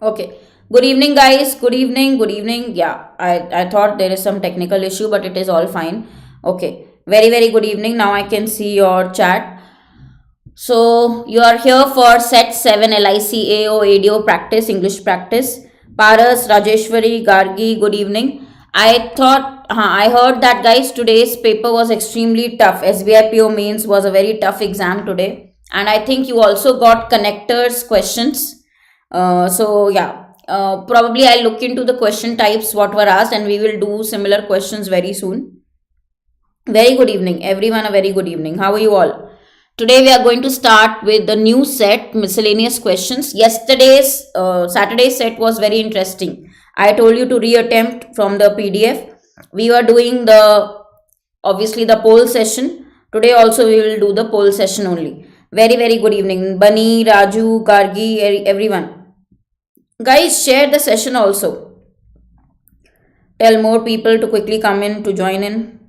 Okay. Good evening, guys. Good evening. Good evening. Yeah, I thought there is some technical issue, but it is all fine. Okay. Very, very good evening. Now I can see your chat. So you are here for set 7 LICAO ADO practice, English practice. Paras, Rajeshwari, Gargi, good evening. I heard that guys today's paper was extremely tough. SBIPO mains was a very tough exam today. And I think you also got connectors questions. Probably I'll look into the question types what were asked and we will do similar questions very soon. Very good evening, everyone. A very good evening. How are you all? Today we are going to start with the new set miscellaneous questions. Yesterday's Saturday's set was very interesting. I told you to reattempt from the PDF. We were doing the obviously the poll session. Today also we will do the poll session only. Very very good evening, Bunny, Raju, Gargi, everyone. Guys, share the session also. Tell more people to quickly come in to join in.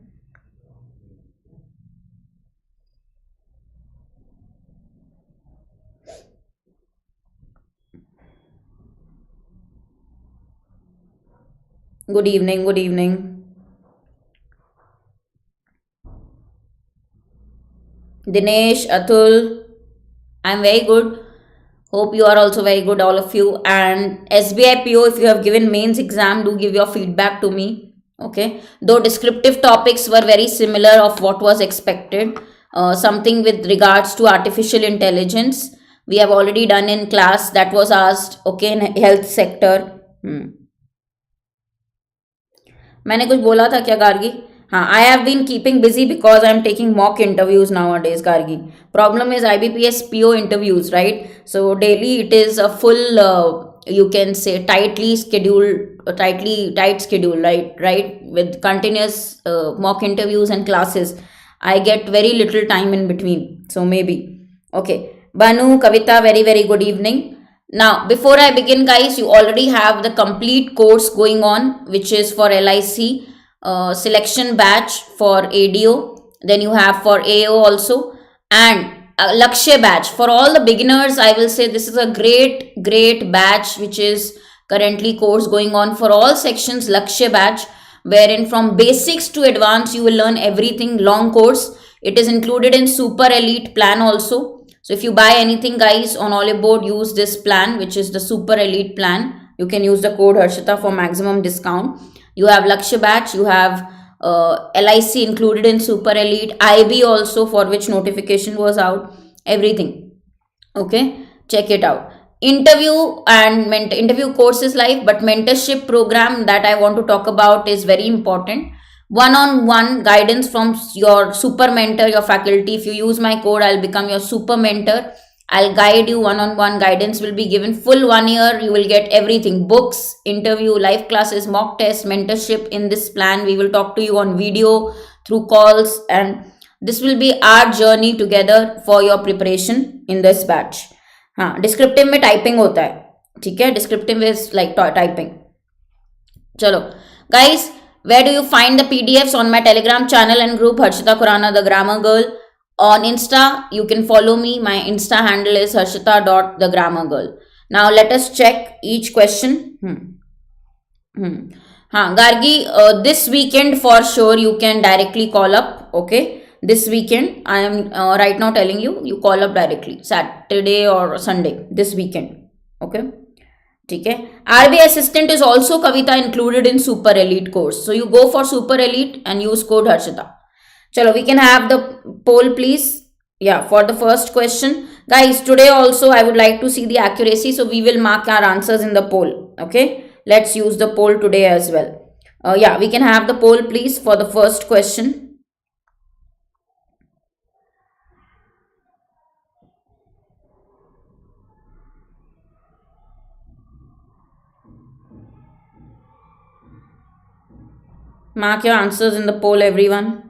Good evening, good evening. Dinesh, Atul, I'm very good. Hope you are also very good, all of you. And SBIPO, if you have given mains exam, do give your feedback to me. Okay. Though descriptive topics were very similar of what was expected. Something with regards to artificial intelligence. We have already done in class that was asked, okay, in health sector. मैंने कुछ बोला था क्या गार्गी? हाँ, I have been keeping busy because I'm taking mock interviews nowadays, Gargi. Problem is IBPS PO interviews, right? So daily it is a full, you can say tightly scheduled, tight schedule, right? Right, with continuous mock interviews and classes. I get very little time in between. So maybe. Okay. Banu, Kavita, very very good evening. Now, before I begin, guys, you already have the complete course going on, which is for LIC selection batch for ADO. Then you have for AO also, and Lakshya batch for all the beginners. I will say this is a great batch, which is currently course going on for all sections. Lakshya batch, wherein from basics to advanced, you will learn everything. Long course. It is included in super elite plan also. So if you buy anything, guys, on Oliveboard, use this plan, which is the super elite plan. You can use the code Harshita for maximum discount. You have Lakshya batch, you have LIC included in super elite, IB also, for which notification was out, everything. Okay, check it out. Interview and interview course is live, but mentorship program that I want to talk about is very important. One-on-one guidance from your super mentor, your faculty. If you use my code, I'll become your super mentor. I'll guide you. One-on-one guidance will be given full 1 year. You will get everything: books, interview, live classes, mock test, mentorship. In this plan, we will talk to you on video, through calls, and this will be our journey together for your preparation in this batch. हाँ, descriptive में typing होता है, ठीक है? Descriptive is like typing. चलो guys, where do you find the PDFs? On my Telegram channel and group, Harshita Khurana, the grammar girl. On Insta, you can follow me. My Insta handle is harshita.thegrammargirl. Now let us check each question. Gargi, this weekend for sure you can directly call up. Okay, this weekend I am right now telling you, you call up directly, Saturday or Sunday, this weekend. Okay, ठीक है. RB assistant is also, Kavita, included in super elite course, so you go for super elite and use code Harshita. Chalo, we can have the poll please. Yeah, for the first question, guys, today also I would like to see the accuracy, so we will mark our answers in the poll. Okay, let's use the poll today as well. Yeah, we can have the poll please for the first question. Mark your answers in the poll, everyone.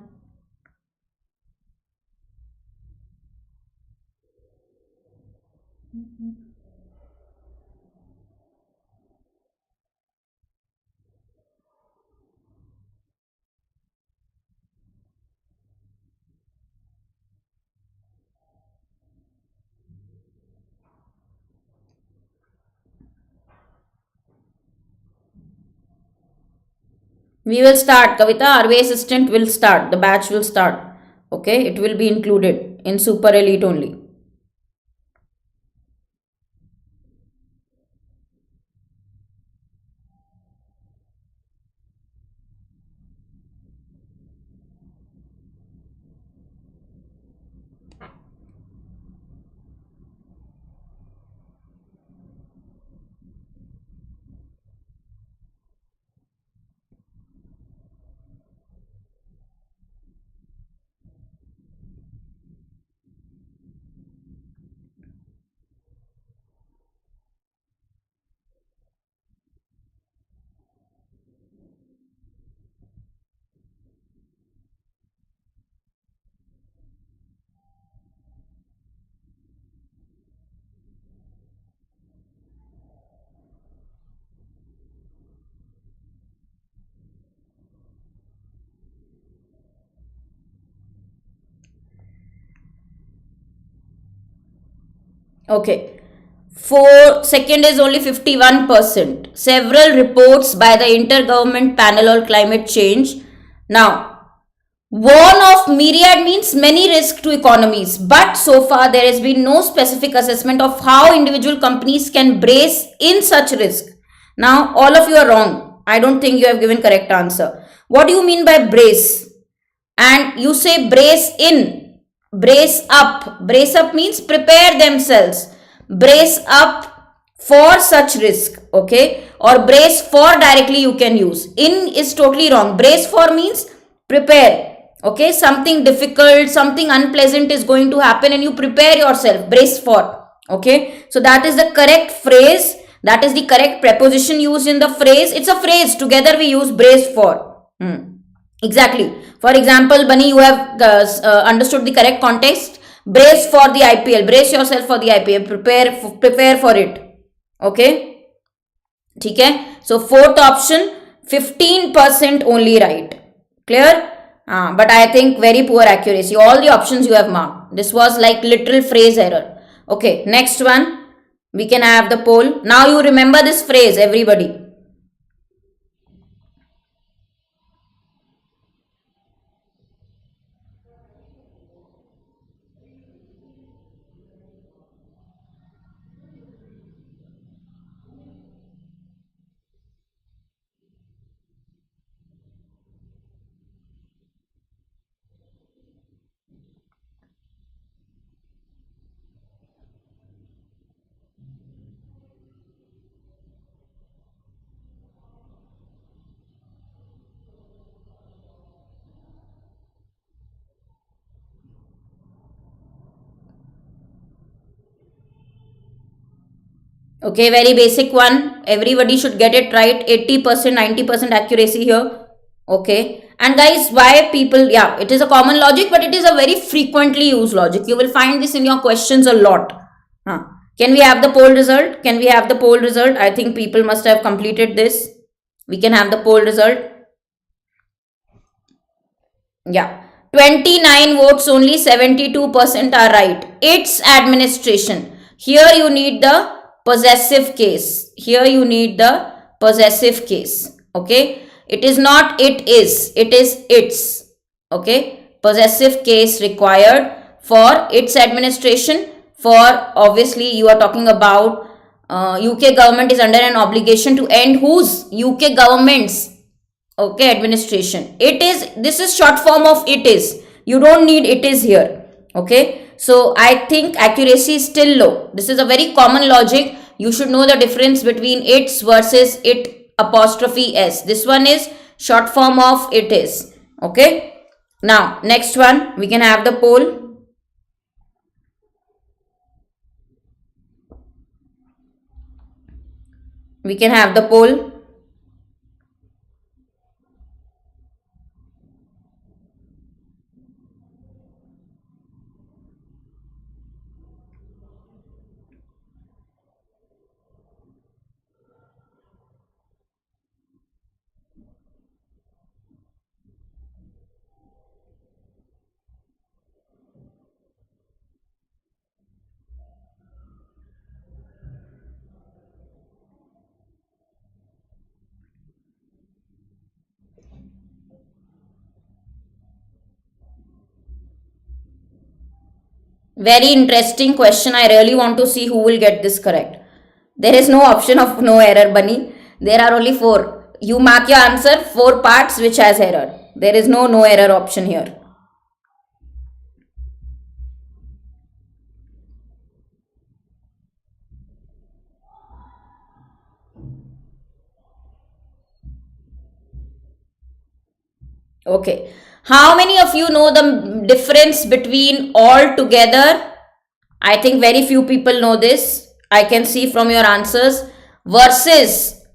We will start, Kavita. RBI assistant will start. The batch will start. Okay, it will be included in super elite only. Okay. For second is only 51%. Several reports by the Intergovernment Panel on Climate Change. Now, one of myriad means many risks to economies, but so far there has been no specific assessment of how individual companies can brace in such risk. Now, all of you are wrong. I don't think you have given correct answer. What do you mean by brace? And you say brace in, brace up. Brace up means prepare themselves. Brace up for such risk, okay? Or brace for directly you can use. In is totally wrong. Brace for means prepare, okay? Something difficult, something unpleasant is going to happen and you prepare yourself. Brace for, okay? So that is the correct phrase. That is the correct preposition used in the phrase. It's a phrase. Together we use brace for. Exactly. For example, Bunny, you have understood the correct context. Brace for the IPL. Brace yourself for the IPL. Prepare for it. Okay. Okay. So fourth option, 15% only right. Clear? But I think very poor accuracy. All the options you have marked. This was like literal phrase error. Okay. Next one. We can have the poll. Now you remember this phrase, everybody. Okay, very basic one. Everybody should get it right. 80%, 90% accuracy here. Okay. And guys, why people, yeah, it is a common logic, but it is a very frequently used logic. You will find this in your questions a lot. Huh. Can we have the poll result? Can we have the poll result? I think people must have completed this. We can have the poll result. Yeah. 29 votes, only 72% are right. It's administration. Here you need the possessive case. Here you need the possessive case. Okay. It is not it is. It is its. Okay. Possessive case required for its administration. For obviously you are talking about UK government is under an obligation to end whose? UK government's, okay, administration. It is, this is short form of it is. You don't need it is here. Okay. So I think accuracy is still low. This is a very common logic. You should know the difference between its versus it apostrophe s. This one is short form of it is. Okay. Now next one, we can have the poll. We can have the poll. Very interesting question. I really want to see who will get this correct. There is no option of no error, Bunny. There are only 4. You mark your answer 4 parts which has error. There is no error option here. Okay. How many of you know the difference between all together? I think very few people know this. I can see from your answers. Versus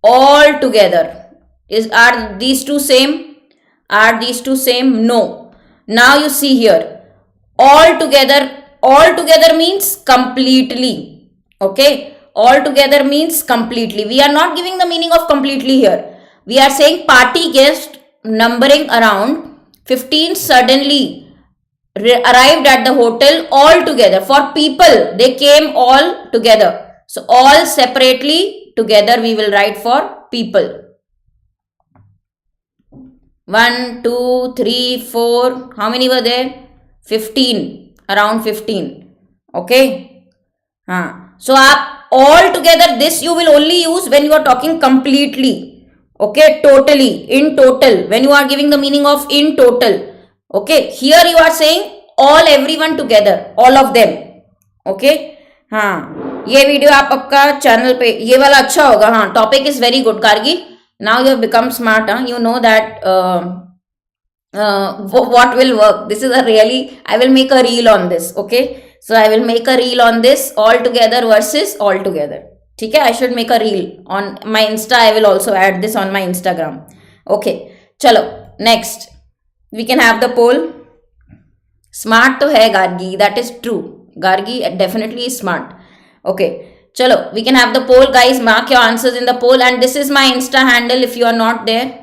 all together. Are these two same? Are these two same? No. Now you see here. All together means completely. Okay. All together means completely. We are not giving the meaning of completely here. We are saying party guest numbering around 15 suddenly arrived at the hotel all together. For people, they came all together. So all separately, together we will write for people. 1, 2, 3, 4. How many were there? 15. Around 15. Okay. So all together, this you will only use when you are talking completely. Okay. Totally. In total. When you are giving the meaning of in total. Okay. Here you are saying all everyone together. All of them. Okay. ये video आप आपका channel पे ये वाला अच्छा होगा. Topic is very good Kargi. Now you have become smart. You know that what will work. This is a really, I will make a reel on this. Okay. So I will make a reel on this all together versus all together. ठीक है. I should make a reel on my Insta. I will also add this on my Instagram. Okay. चलो next. We can have the poll. Smart तो है Gargi. That is true. Gargi definitely is smart. Okay. Chalo, we can have the poll, guys. Mark your answers in the poll, and this is my Insta handle if you are not there.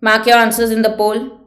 Mark your answers in the poll.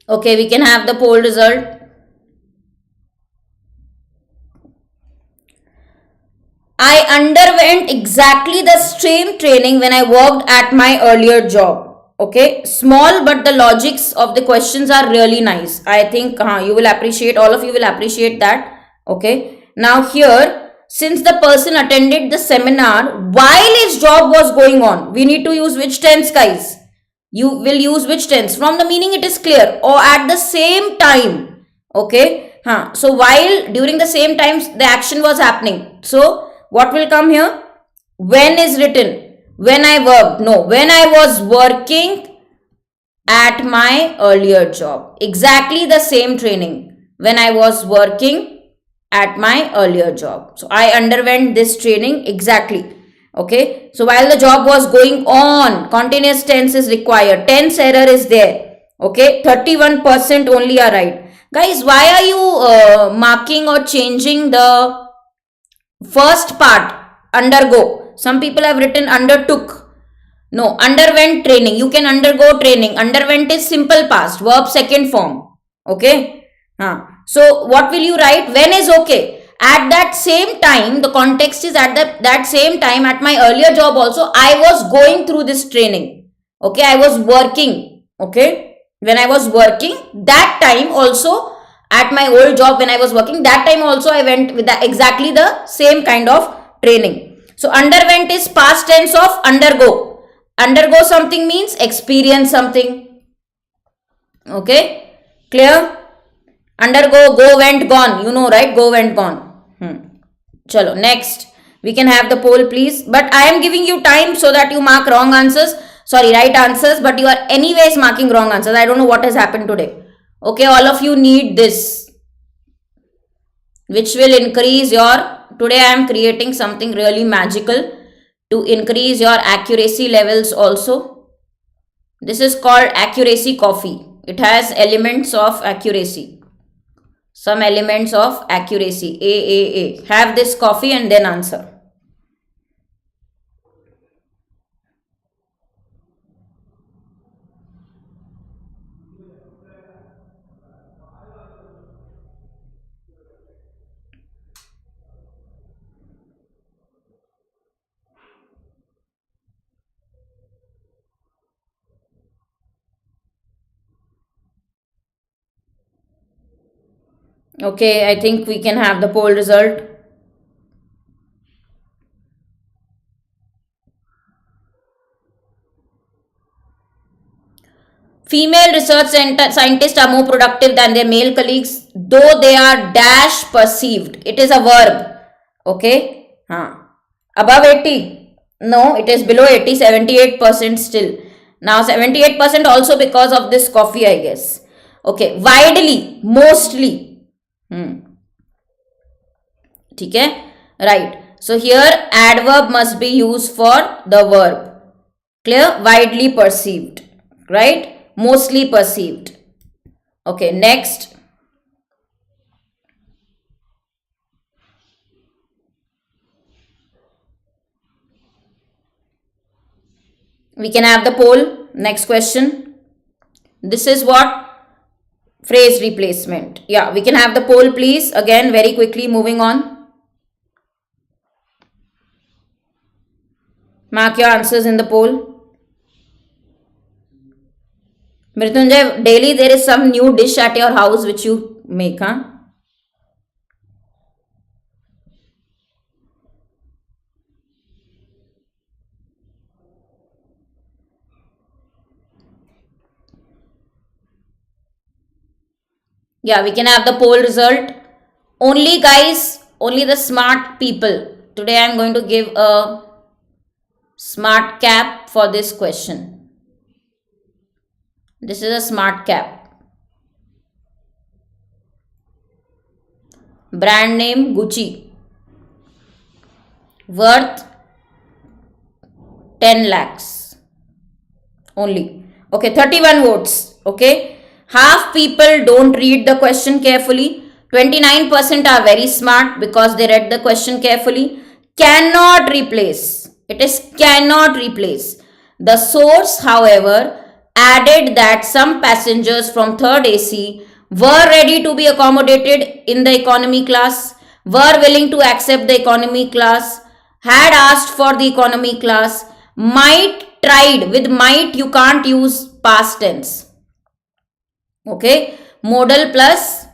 Okay, we can have the poll result. I underwent exactly the same training when I worked at my earlier job. Okay, small, but the logics of the questions are really nice. I think you will appreciate, all of you will appreciate that. Okay, now here, since the person attended the seminar while his job was going on, we need to use which tense, guys? You will use which tense? From the meaning it is clear. Or at the same time. Okay. So while during the same times the action was happening. So what will come here? When is written. When I worked. No. When I was working at my earlier job. Exactly the same training. When I was working at my earlier job. So I underwent this training exactly. Okay, so while the job was going on, continuous tense is required. Tense error is there. Okay, 31% only are right. Guys, why are you marking or changing the first part, undergo? Some people have written undertook. No, underwent training. You can undergo training. Underwent is simple past, verb second form. Okay. So what will you write? When is okay. At that same time, the context is at that same time, at my earlier job also, I was going through this training. Okay, I was working. Okay, when I was working, that time also, at my old job when I was working, that time also I went with exactly the same kind of training. So underwent is past tense of undergo. Undergo something means experience something. Okay, clear? Undergo, go, went, gone. You know, right? Go, went, gone. Chalo, next. We can have the poll, please. But I am giving you time so that you mark wrong answers. Sorry, right answers. But you are anyways marking wrong answers. I don't know what has happened today. Okay, all of you need this, which will increase your... Today I am creating something really magical to increase your accuracy levels also. This is called accuracy coffee. It has elements of accuracy. Some elements of accuracy. AAA. Have this coffee and then answer. Okay, I think we can have the poll result. Female research scientists are more productive than their male colleagues, though they are dash perceived. It is a verb. Okay. Above 80. No, it is below 80, 78% still. Now 78% also because of this coffee, I guess. Okay. Widely, mostly. Okay. Right. So here adverb must be used for the verb. Clear? Widely perceived. Right? Mostly perceived. Okay, next. We can have the poll. Next question. This is what? Phrase replacement. Yeah, we can have the poll, please. Again, very quickly moving on. Mark your answers in the poll. Mrityunjay, daily there is some new dish at your house which you make, huh? Yeah, we can have the poll result. Only guys, only the smart people. Today I am going to give a smart cap for this question. This is a smart cap. Brand name Gucci. Worth 10 lakhs. Only. Okay, 31 votes. Okay. Half people don't read the question carefully. 29% are very smart because they read the question carefully. Cannot replace. It is cannot replace. The source, however, added that some passengers from third AC were ready to be accommodated in the economy class, were willing to accept the economy class, had asked for the economy class, might tried. With might you can't use past tense. Okay, modal plus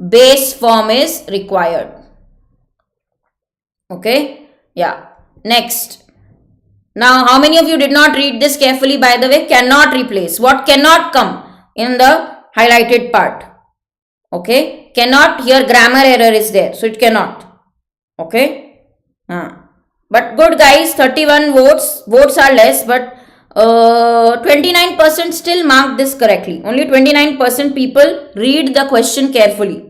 base form is required. Okay, yeah. Next. Now, how many of you did not read this carefully, by the way? Cannot replace. What cannot come in the highlighted part? Okay. Cannot, here grammar error is there. So, it cannot. Okay. But good guys, 31 votes. Votes are less, but 29% still marked this correctly. Only 29% people read the question carefully.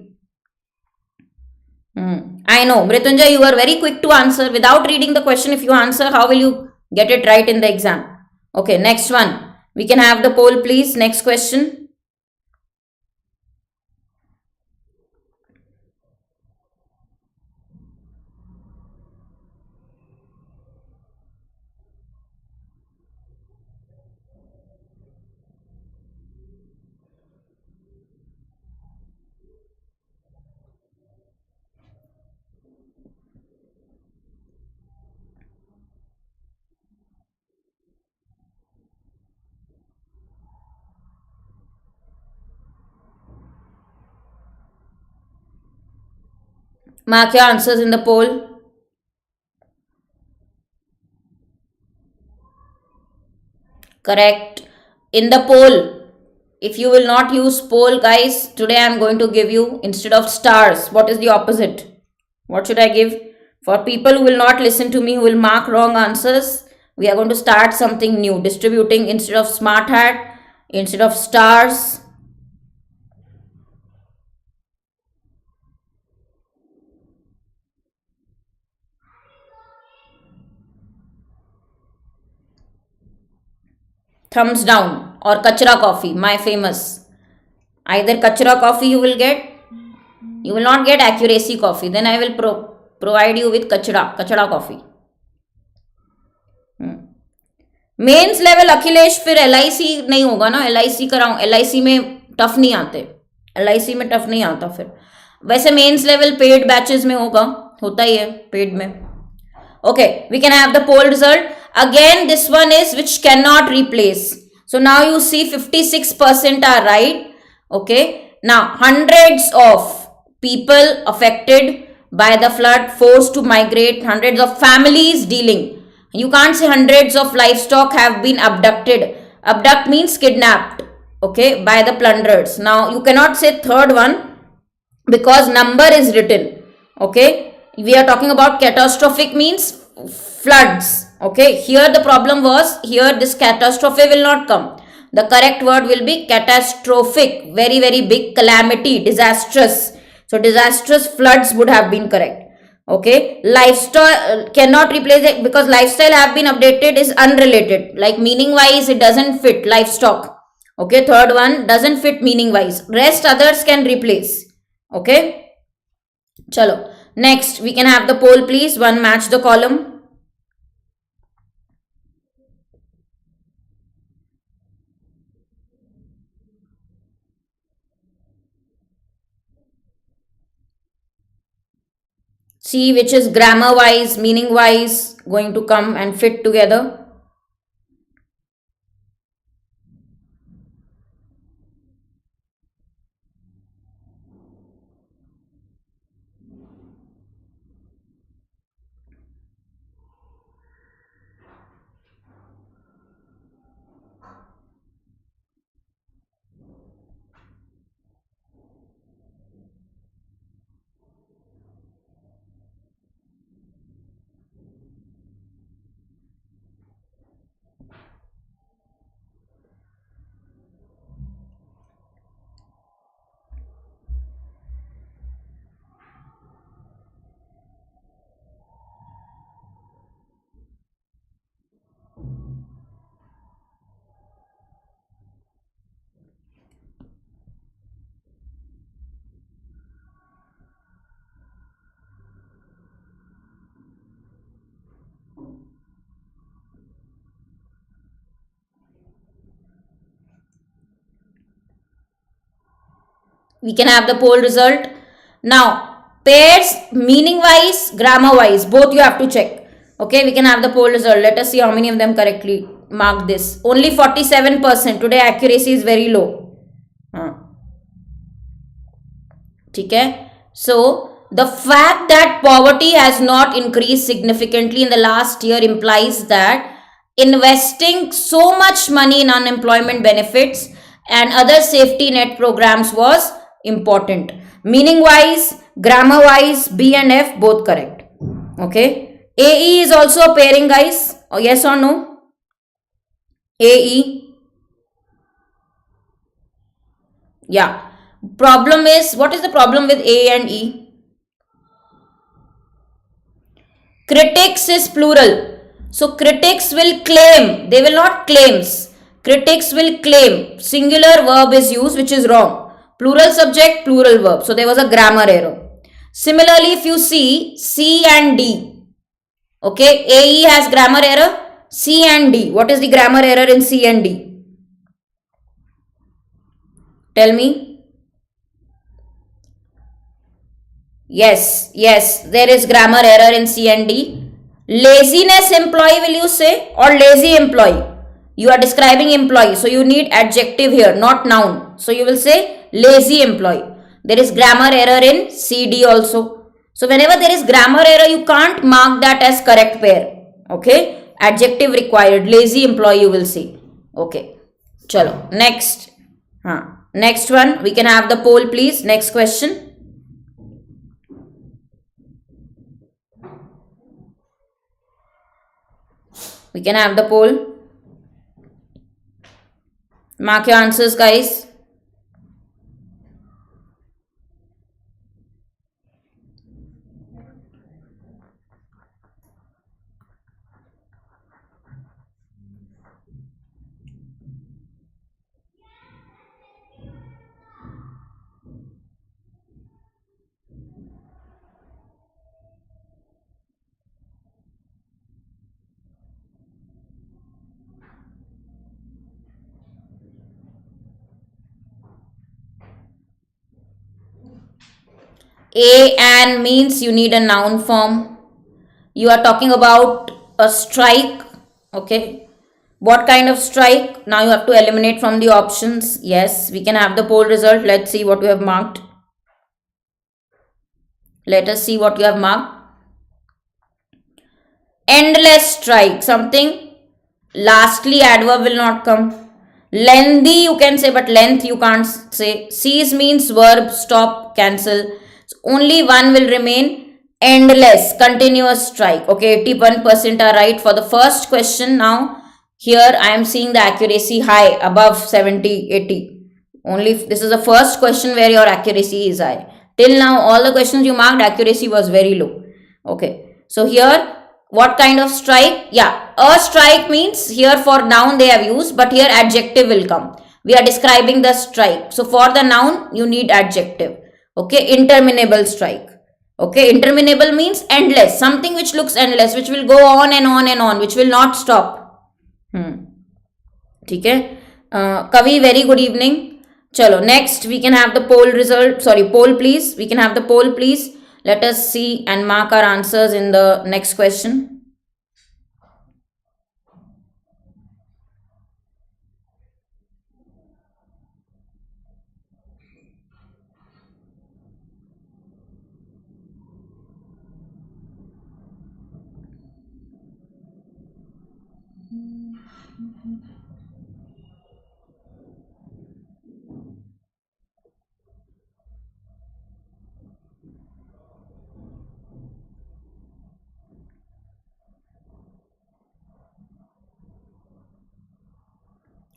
I know. Mrityunjay, you are very quick to answer. Without reading the question, if you answer, how will you get it right in the exam? Okay, next one. We can have the poll, please. Next question. Mark your answers in the poll. Correct. In the poll, if you will not use poll, guys, today I am going to give you, instead of stars, what is the opposite? What should I give? For people who will not listen to me, who will mark wrong answers, we are going to start something new, distributing instead of smart hat, instead of stars. Thumbs down or kachra coffee, my famous. Either kachra coffee you will get, you will not get accuracy coffee. Then I will provide you with kachra coffee. Mains level Akhilesh फिर LIC नहीं होगा ना, LIC कराऊं, LIC में tough नहीं आते, LIC में tough नहीं आता फिर. वैसे मेंस लेवल पेड बैचेस में होता ही है पेड में. Okay, we can have the poll result. Again, this one is which cannot replace. So now you see 56% are right. Okay, now hundreds of people affected by the flood, forced to migrate, hundreds of families dealing. You can't say hundreds of livestock have been abducted. Abduct means kidnapped, okay, by the plunderers. Now you cannot say third one because number is written, okay. We are talking about catastrophic means floods, okay. Here the problem was, here this catastrophe will not come. The correct word will be catastrophic, very, very big calamity, disastrous. So disastrous floods would have been correct. Okay, lifestyle cannot replace it because lifestyle have been updated is unrelated. Like meaning wise, it doesn't fit livestock. Okay, third one doesn't fit meaning wise. Rest others can replace. Okay, chalo. Next, we can have the poll, please. One, match the column. See which is grammar wise, meaning wise going to come and fit together. We can have the poll result. Now, pairs meaning wise, grammar wise, both you have to check. Okay, we can have the poll result. Let us see how many of them correctly marked this. Only 47%. Today accuracy is very low. Okay. So, the fact that poverty has not increased significantly in the last year implies that investing so much money in unemployment benefits and other safety net programs was important. Meaning wise, grammar wise, B and F both correct. Okay. AE is also a pairing, guys. Or yes or no? AE. Yeah. Problem is, what is the problem with A and E? Critics is plural. So critics will claim, they will not claims. Critics will claim singular verb is used, which is wrong. Plural subject, plural verb. So there was a grammar error. Similarly, if you see C and D, okay, AE has grammar error, C and D. What is the grammar error in C and D? Tell me. Yes, there is grammar error in C and D. Laziness employee will you say, or lazy employee? You are describing employee, so you need adjective here, not noun. So you will say lazy employee. There is grammar error in CD also. So whenever there is grammar error, you can't mark that as correct pair. Okay, adjective required. Lazy employee you will say. Okay, chalo. Next. Next one, we can have the poll please. Next question. We can have the poll. Mark your answers, guys. A and means you need a noun form. You are talking about a strike. Okay. What kind of strike? Now you have to eliminate from the options. Yes, we can have the poll result. Let's see what you have marked. Let us see what you have marked. Endless strike. Something. Lastly, adverb will not come. Lengthy you can say, but length you can't say. Cease means verb, stop, cancel. So only one will remain. Endless, continuous strike. Okay, 81% are right for the first question. Now here I am seeing the accuracy high, above 70, 80. Only if this is the first question where your accuracy is high. Till now all the questions you marked, accuracy was very low. Okay, so here what kind of strike? Yeah, a strike means here for noun they have used, but here adjective will come. We are describing the strike. So for the noun you need adjective. Okay, interminable strike. Okay, interminable means endless. Something which looks endless, which will go on and on and on, which will not stop. Okay. Kavi, very good evening. Chalo, next we can have the poll result. Sorry, poll please. We can have the poll please. Let us see and mark our answers in the next question.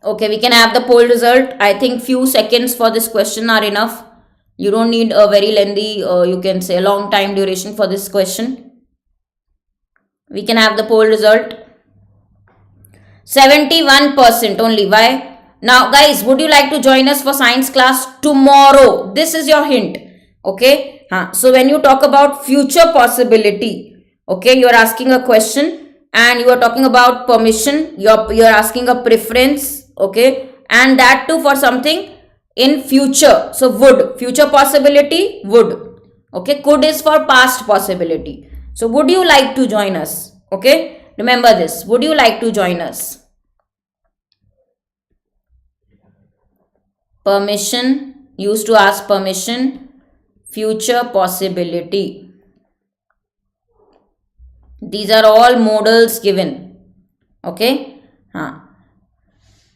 Okay, we can have the poll result. I think few seconds for this question are enough. You don't need a very lengthy, you can say a long time duration for this question. We can have the poll result. 71% only. Why? Now guys, would you like to join us for science class tomorrow? This is your hint. Okay. So when you talk about future possibility, okay, you are asking a question and you are talking about permission. You're asking a preference. Okay. And that too for something in future. So would, future possibility, would. Okay. Could is for past possibility. So would you like to join us? Okay. Remember this. Would you like to join us? Permission. Used to ask permission. Future possibility. These are all modals given. Okay.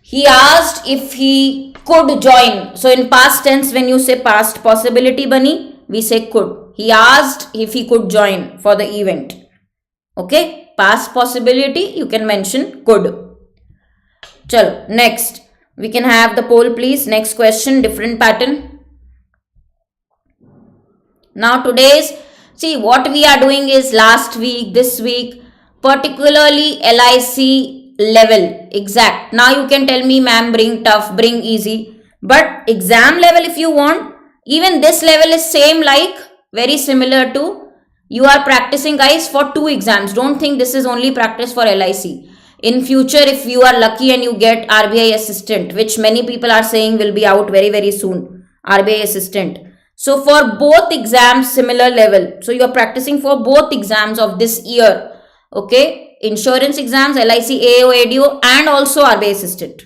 He asked if he could join. So in past tense, when you say past possibility bani, we say could. He asked if he could join for the event. Okay. Past possibility, you can mention could. Chalo, next. We can have the poll please. Next question, different pattern. Now today's, see what we are doing is last week, this week, particularly LIC level. Exact. Now you can tell me, ma'am, bring tough, bring easy. But exam level, if you want, even this level is same, like very similar to, you are practicing, guys, for 2 exams. Don't think this is only practice for LIC. In future, if you are lucky and you get RBI assistant, which many people are saying will be out very, very soon, RBI assistant. So for both exams, similar level. So you are practicing for both exams of this year. Okay. Insurance exams, LIC AAO, ADO, and also RBI assistant.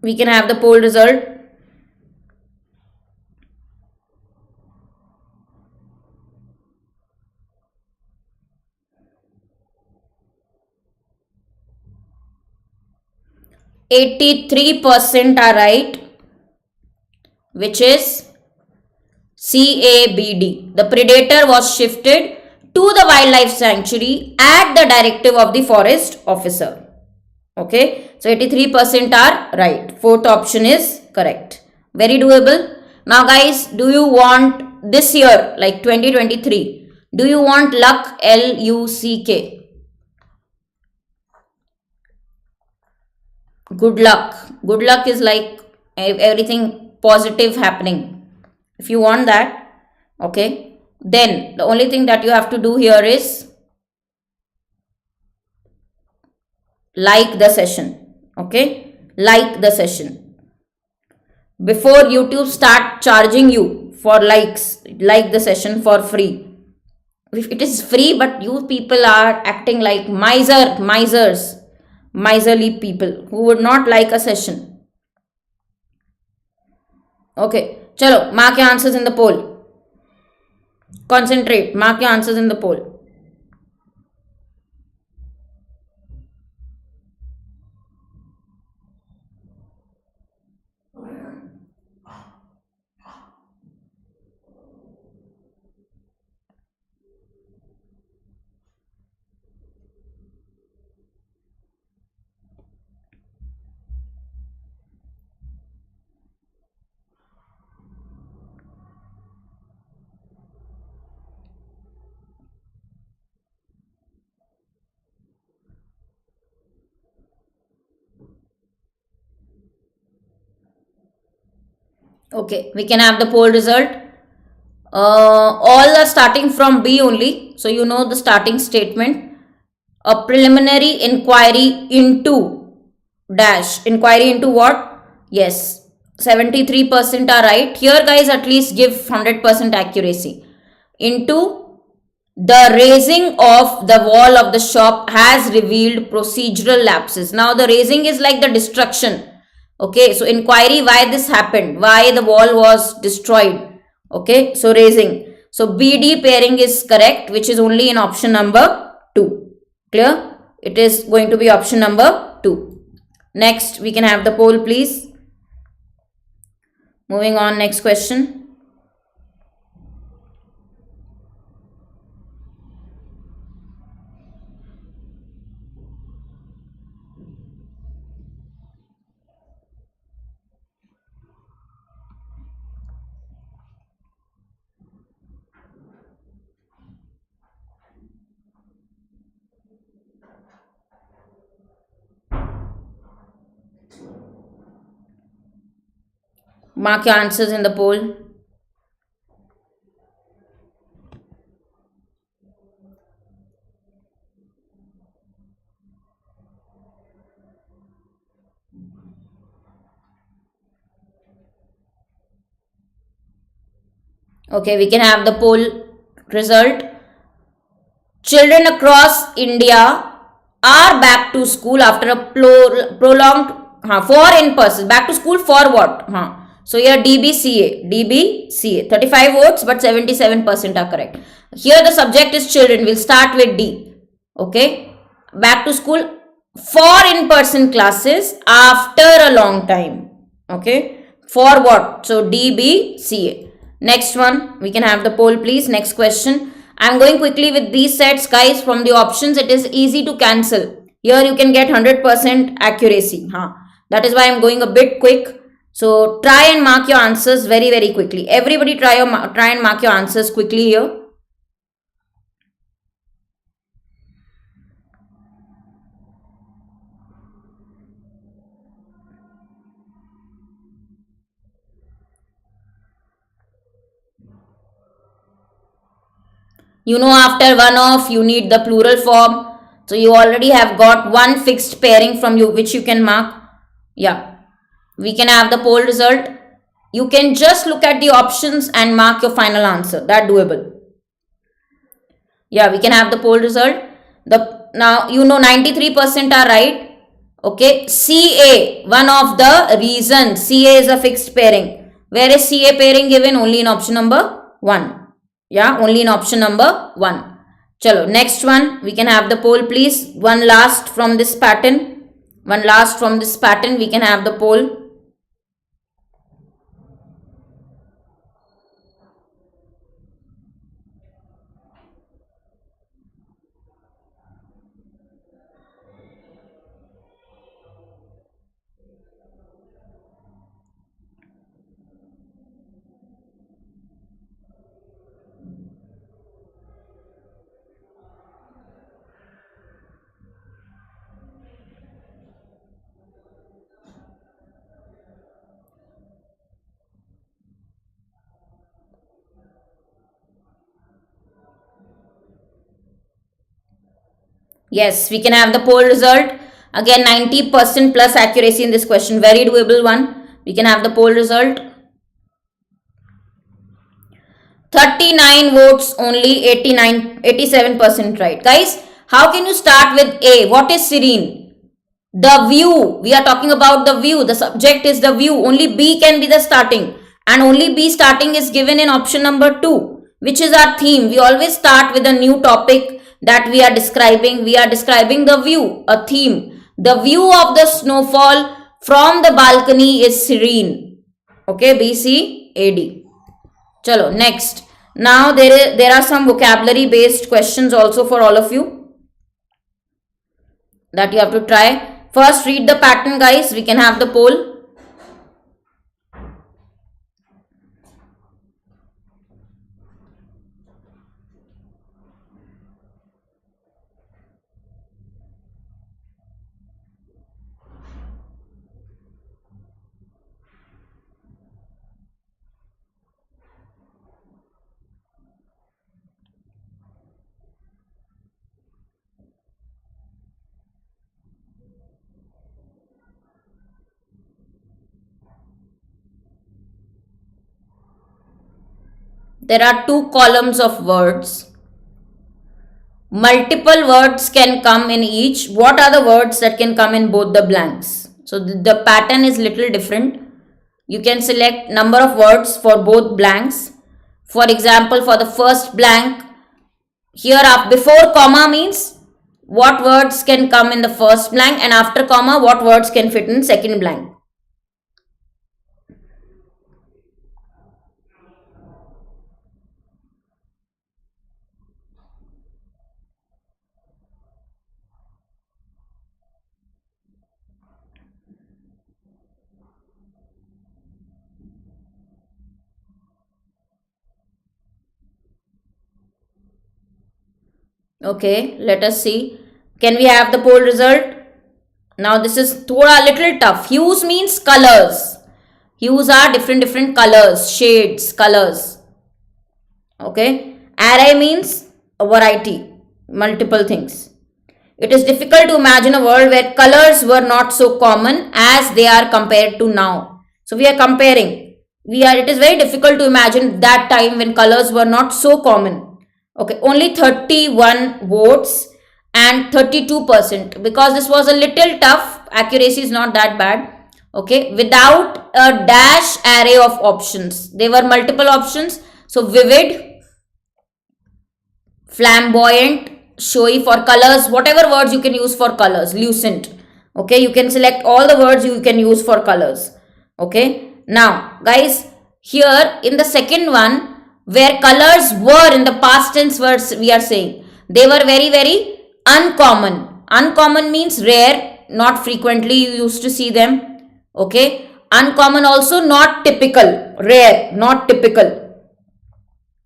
We can have the poll result. %83 are right, which is CABD. The predator was shifted to the wildlife sanctuary at the directive of the forest officer. Okay, so 83% are right. Fourth option is correct. Very doable. Now, guys, do you want this year, like 2023, do you want luck, LUCK? Good luck. Good luck is like everything positive happening. If you want that, okay, then the only thing that you have to do here is like the session. Okay, like the session. Before YouTube start charging you for likes, like the session for free. If it is free, but you people are acting like miserly people who would not like a session. Okay, chalo, mark your answers in the poll. Concentrate, mark your answers in the poll. Okay, we can have the poll result. All are starting from B only. So you know the starting statement. A preliminary inquiry into dash. Inquiry into what? Yes, 73% are right. Here, guys, at least give 100% accuracy. Into the raising of the wall of the shop has revealed procedural lapses. Now, the raising is like the destruction. Okay, so inquiry why this happened, why the wall was destroyed. Okay, so raising. So BD pairing is correct, which is only in option number 2. Clear? It is going to be option number 2. Next, we can have the poll, please. Moving on, next question. Mark your answers in the poll. Okay, we can have the poll result. Children across India are back to school after a prolonged for in person. Back to school for what? So here DBCA 35 votes, but 77% are correct. Here the subject is children. We'll start with D. Okay, back to school for in-person classes after a long time. Okay, for what? So DBCA. Next one, we can have the poll, please. Next question. I'm going quickly with these sets, guys. From the options, it is easy to cancel. Here you can get 100% accuracy. That is why I'm going a bit quick. So try and mark your answers very, very quickly. Everybody try and mark your answers quickly here. After one of, you need the plural form. So you already have got one fixed pairing from you, which you can mark. Yeah, we can have the poll result. You can just look at the options and mark your final answer. That doable. Yeah, we can have the poll result. Now 93% are right. Okay, CA, one of the reasons CA is a fixed pairing. Where is CA pairing given? Only in option number 1. Yeah, only in option number 1. Chalo, next one, we can have the poll please. One last from this pattern. We can have the poll. Yes, we can have the poll result. Again, 90% plus accuracy in this question. Very doable one. We can have the poll result. 39 votes, only 87% right. Guys, how can you start with A? What is serene? The view. We are talking about the view. The subject is the view. Only B can be the starting. And only B starting is given in option number 2, which is our theme. We always start with a new topic that we are describing. We are describing the view, a theme. The view of the snowfall from the balcony is serene. Okay, B, C, A, D. Chalo, next. Now there are some vocabulary based questions also for all of you that you have to try. First, read the pattern, guys. We can have the poll. There are 2 columns of words. Multiple words can come in each. What are the words that can come in both the blanks? So the pattern is little different. You can select number of words for both blanks. For example, for the first blank, here before comma means what words can come in the first blank, and after comma what words can fit in second blank. Okay, let us see. Can we have the poll result? Now this is little tough. Hues means colors. Hues are different colors, shades, colors. Okay. Array means a variety, multiple things. It is difficult to imagine a world where colors were not so common as they are compared to now. So we are comparing. It is very difficult to imagine that time when colors were not so common. Okay, only 31 votes and 32%, because this was a little tough. Accuracy is not that bad. Okay, without a dash array of options. There were multiple options. So vivid, flamboyant, showy for colors, whatever words you can use for colors, lucent. Okay, you can select all the words you can use for colors. Okay, now guys, here in the second one, where colors were in the past tense words, we are saying they were very uncommon. Uncommon means rare, not frequently you used to see them. Okay, uncommon also not typical, rare, not typical.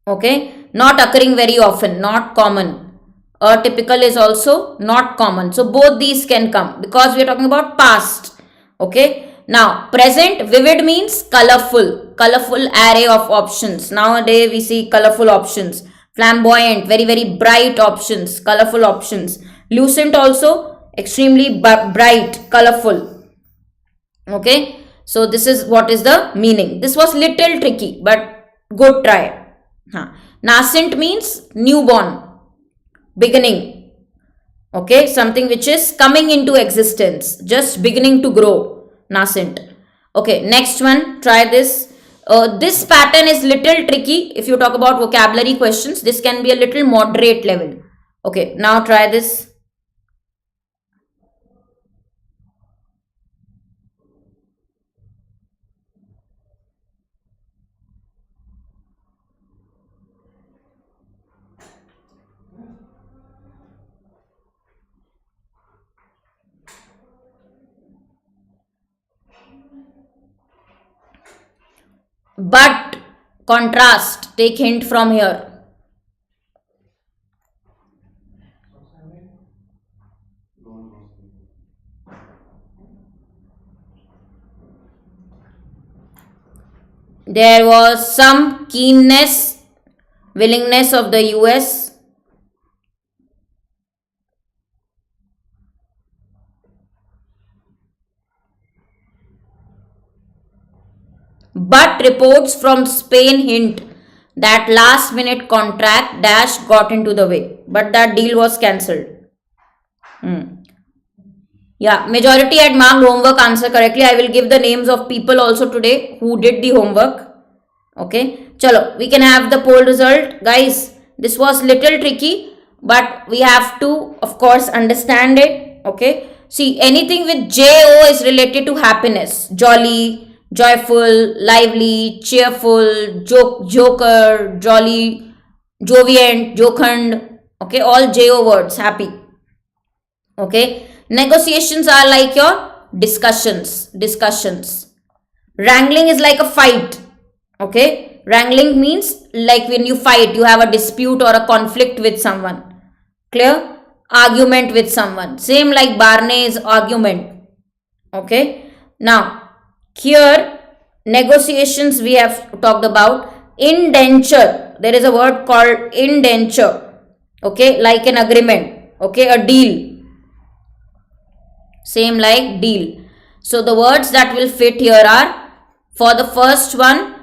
Okay, not occurring very often, not common. Typical is also not common. So both these can come because we are talking about past. Okay. Now, present, vivid means colorful array of options. Nowadays, we see colorful options. flamboyant, very, very bright options, colorful options. Lucent also, extremely bright, colorful. Okay, so this is what is the meaning. This was little tricky, but good try. Nascent means newborn, beginning. Okay, something which is coming into existence, just beginning to grow. Nascent. Okay, next one, try this. This pattern is little tricky. If you talk about vocabulary questions, this can be a little moderate level. Okay, now try this. But, contrast, take hint from here. There was some keenness, willingness of the US. But reports from Spain hint that last minute contract dash got into the way. But that deal was cancelled. Yeah, majority had marked homework answer correctly. I will give the names of people also today who did the homework. Okay, chalo, we can have the poll result. Guys, this was little tricky, but we have to, of course, understand it. Okay, see, anything with JO is related to happiness. Jolly, joyful, lively, cheerful, joker, jolly, joviant, jocund. Okay, all JO words, happy. Okay, negotiations are like your discussions. Wrangling is like a fight. Okay, wrangling means like when you fight, you have a dispute or a conflict with someone. Clear? Argument with someone. Same like Barney's argument. Okay, now here negotiations we have talked about. Indenture, there is a word called indenture. Okay, like an agreement. Okay, a deal. Same like deal. So the words that will fit here are, for the first one,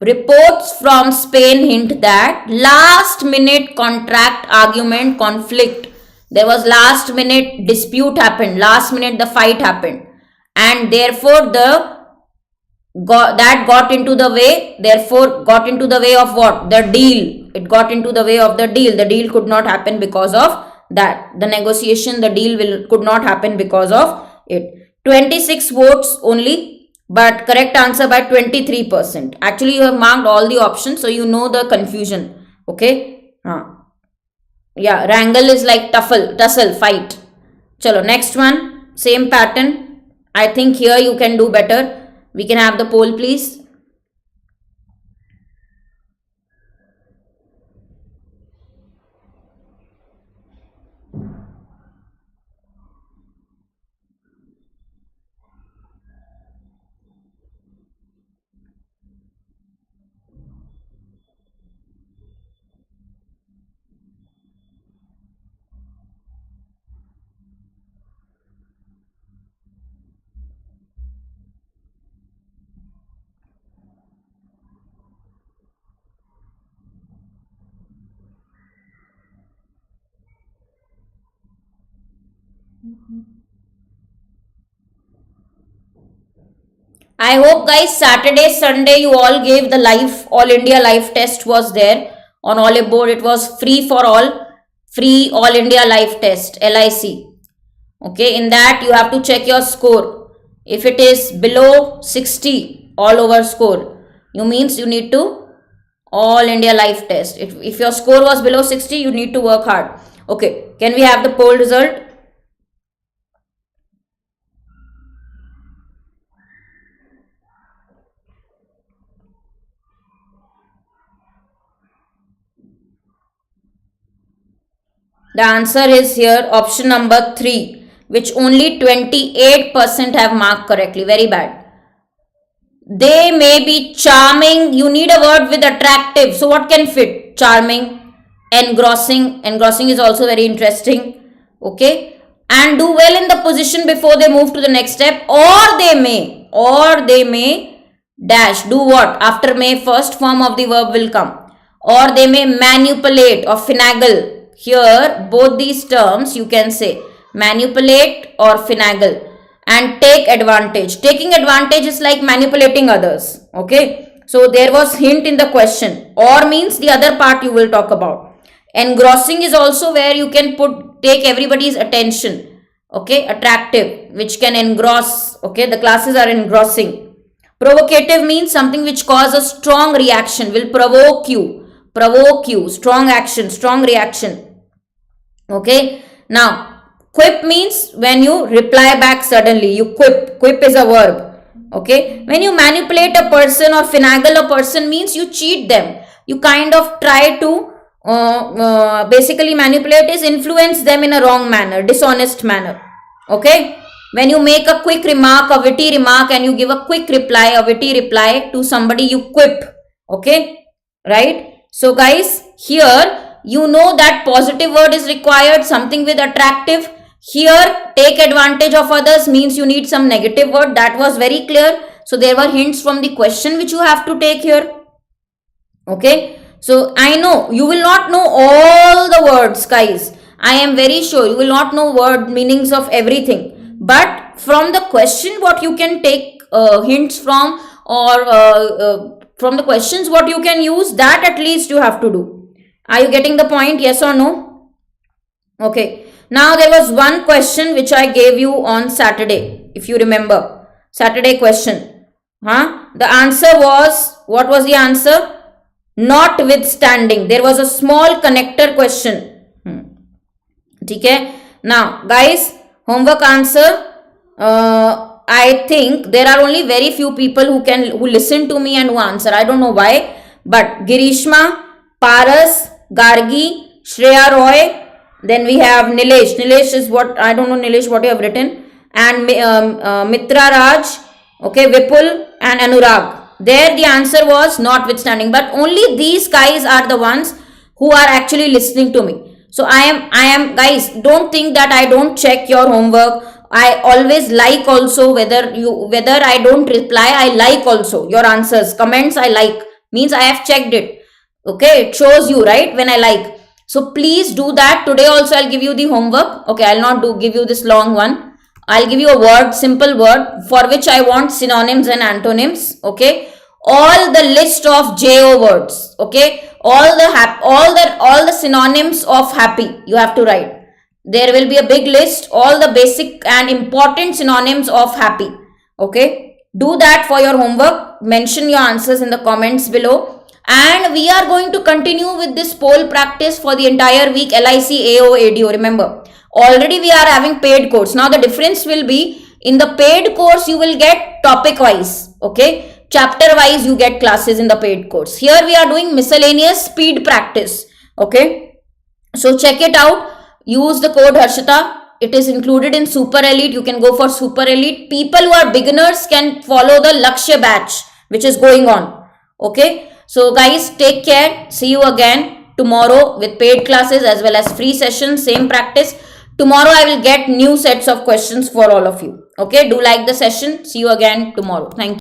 reports from Spain hint that last minute contract argument conflict. There was last minute dispute happened. Last minute the fight happened. And therefore that got into the way. Therefore got into the way of what? The deal. It got into the way of the deal. The deal could not happen because of that. The negotiation, the deal could not happen because of it. 26 votes only, but correct answer by 23%. Actually, you have marked all the options, so you know the confusion. Okay. Yeah, wrangle is like tussle, fight. Chalo, next one, same pattern. I think here you can do better. We can have the poll, please. I hope guys Saturday, Sunday you all gave the live, all India live test was there on Oliveboard. It was free for all, free all India live test, LIC. Okay, in that you have to check your score. If it is below 60 all over score, you means you need to all India live test. If your score was below 60, you need to work hard. Okay, can we have the poll result? The answer is here option number 3, which only 28% have marked correctly. Very bad. They may be charming. You need a word with attractive. So what can fit? Charming, engrossing is also very interesting. Okay, and do well in the position before they move to the next step, or they may dash do what after may, first form of the verb will come, or they may manipulate or finagle. Here both these terms you can say, manipulate or finagle. And take advantage, taking advantage is like manipulating others. Okay, so there was hint in the question, or means the other part you will talk about. Engrossing is also where you can take everybody's attention. Okay, attractive, which can engross. Okay, the classes are engrossing. Provocative means something which causes strong reaction, will provoke you, strong action, strong reaction. Okay, now quip means when you reply back suddenly, you quip is a verb. Okay, when you manipulate a person or finagle a person means you cheat them, you kind of try to basically manipulate is influence them in a wrong manner, dishonest manner. Okay, when you make a quick remark, a witty remark, and you give a quick reply, a witty reply to somebody, you quip. Okay, right? So guys, here you know that positive word is required, something with attractive. Here take advantage of others means you need some negative word. That was very clear. So there were hints from the question which you have to take here. Okay, so I know you will not know all the words, guys. I am very sure you will not know word meanings of everything, but from the question what you can take hints from, or from the questions what you can use, that at least you have to do. Are you getting the point? Yes or no? Okay. Now there was one question which I gave you on Saturday, if you remember. Saturday question. The answer was, what was the answer? Notwithstanding. There was a small connector question. Okay. Now guys, homework answer. I think there are only very few people who listen to me and who answer. I don't know why, but Girishma, Paras, Gargi, Shreya Roy, then we have Nilesh. Nilesh is what, I don't know Nilesh what you have written, and Mitra Raj, okay, Vipul and Anurag. There the answer was notwithstanding, but only these guys are the ones who are actually listening to me. So I am guys, don't think that I don't check your homework. I always like also, whether I don't reply, I like also your answers, comments I like, means I have checked it. Okay, it shows you, right, when I like. So please do that. Today also I'll give you the homework. Okay, I'll not give you this long one. I'll give you a word, simple word, for which I want synonyms and antonyms. Okay, all the list of JO words. Okay, all the synonyms of happy you have to write. There will be a big list, all the basic and important synonyms of happy. Okay, do that for your homework. Mention your answers in the comments below. And we are going to continue with this poll practice for the entire week. LIC AAO ADO, remember, already we are having paid course. Now the difference will be, in the paid course you will get topic wise. Okay, chapter wise you get classes in the paid course. Here we are doing miscellaneous speed practice. Okay, so check it out. Use the code Harshita. It is included in Super Elite. You can go for Super Elite. People who are beginners can follow the Lakshya batch which is going on. Okay, so guys, take care. See you again tomorrow with paid classes as well as free sessions. Same practice. Tomorrow I will get new sets of questions for all of you. Okay, do like the session. See you again tomorrow. Thank you.